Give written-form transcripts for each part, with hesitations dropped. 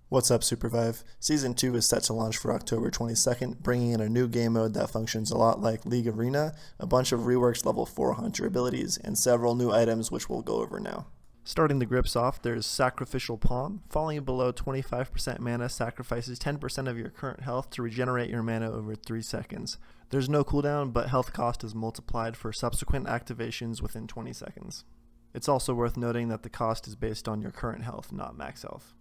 What's up, Supervive? Season 2 is set to launch for October 22nd, bringing in a new game mode that functions a lot like League Arena, a bunch of reworked level 4 hunter abilities, and several new items which we'll go over now. Starting the grips off, there's Sacrificial Palm. Falling below 25% mana sacrifices 10% of your current health to regenerate your mana over 3 seconds. There's no cooldown, but health cost is multiplied for subsequent activations within 20 seconds. It's also worth noting that the cost is based on your current health, not max health.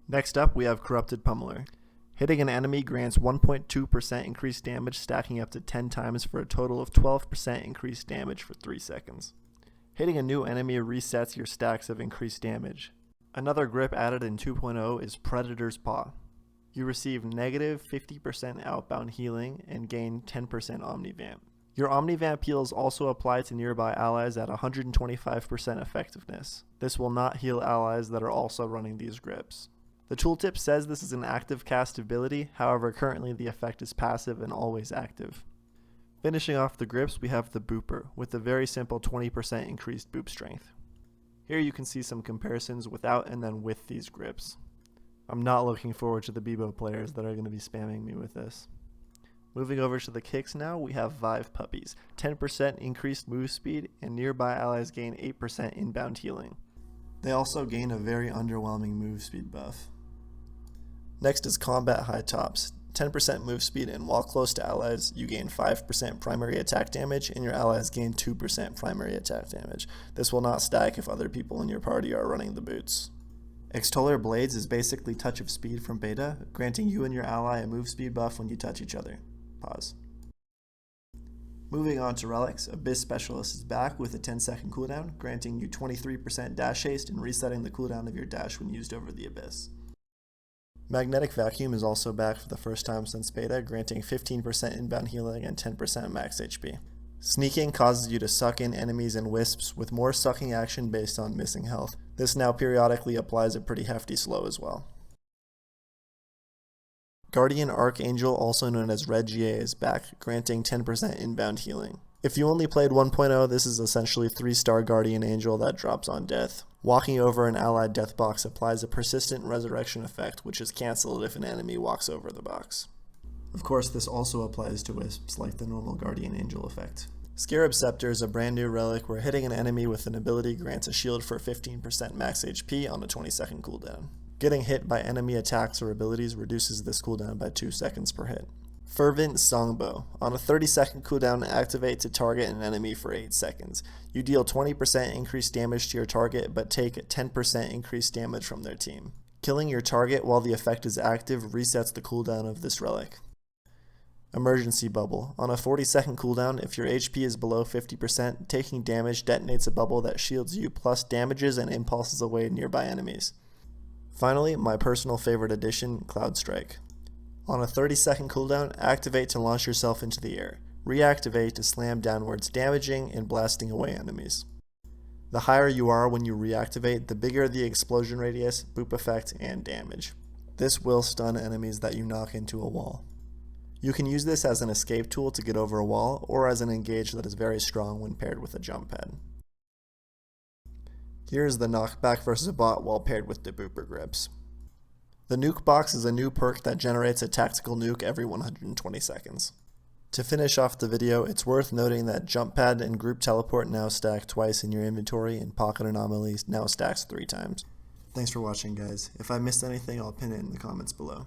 Next up, we have Corrupted Pummeler. Hitting an enemy grants 1.2% increased damage, stacking up to 10 times for a total of 12% increased damage for 3 seconds. Hitting a new enemy resets your stacks of increased damage. Another grip added in 2.0 is Predator's Paw. You receive negative 50% outbound healing and gain 10% Omnivamp. Your Omnivamp heals also apply to nearby allies at 125% effectiveness. This will not heal allies that are also running these grips. The tooltip says this is an active cast ability, however currently the effect is passive and always active. Finishing off the grips, we have the Booper, with a very simple 20% increased boop strength. Here you can see some comparisons without and then with these grips. I'm not looking forward to the Bebo players that are going to be spamming me with this. Moving over to the kicks now, we have Vive Puppies, 10% increased move speed, and nearby allies gain 8% inbound healing. They also gain a very underwhelming move speed buff. Next is Combat High Tops, 10% move speed, and while close to allies, you gain 5% primary attack damage, and your allies gain 2% primary attack damage. This will not stack if other people in your party are running the boots. Extoller Blades is basically Touch of Speed from beta, granting you and your ally a move speed buff when you touch each other. Pause. Moving on to Relics, Abyss Specialist is back with a 10-second cooldown, granting you 23% dash haste and resetting the cooldown of your dash when used over the Abyss. Magnetic Vacuum is also back for the first time since beta, granting 15% inbound healing and 10% max HP. Sneaking causes you to suck in enemies and wisps, with more sucking action based on missing health. This now periodically applies a pretty hefty slow as well. Guardian Archangel, also known as Red GA, is back, granting 10% inbound healing. If you only played 1.0, this is essentially 3-star Guardian Angel that drops on death. Walking over an allied death box applies a persistent resurrection effect, which is cancelled if an enemy walks over the box. Of course, this also applies to wisps like the normal Guardian Angel effect. Scarab Scepter is a brand new relic where hitting an enemy with an ability grants a shield for 15% max HP on a 20-second cooldown. Getting hit by enemy attacks or abilities reduces this cooldown by 2 seconds per hit. Fervent Songbow. On a 30-second cooldown, activate to target an enemy for 8 seconds. You deal 20% increased damage to your target, but take 10% increased damage from their team. Killing your target while the effect is active resets the cooldown of this relic. Emergency Bubble. On a 40-second cooldown, if your HP is below 50%, taking damage detonates a bubble that shields you plus damages and impulses away nearby enemies. Finally, my personal favorite addition, Cloud Strike. On a 30-second cooldown, activate to launch yourself into the air. Reactivate to slam downwards, damaging and blasting away enemies. The higher you are when you reactivate, the bigger the explosion radius, boop effect, and damage. This will stun enemies that you knock into a wall. You can use this as an escape tool to get over a wall, or as an engage that is very strong when paired with a jump pad. Here is the knockback versus a bot while paired with the Booper grips. The Nuke Box is a new perk that generates a tactical nuke every 120 seconds. To finish off the video, it's worth noting that Jump Pad and Group Teleport now stack twice in your inventory, and Pocket Anomalies now stacks 3 times. Thanks for watching, guys. If I missed anything, I'll pin it in the comments below.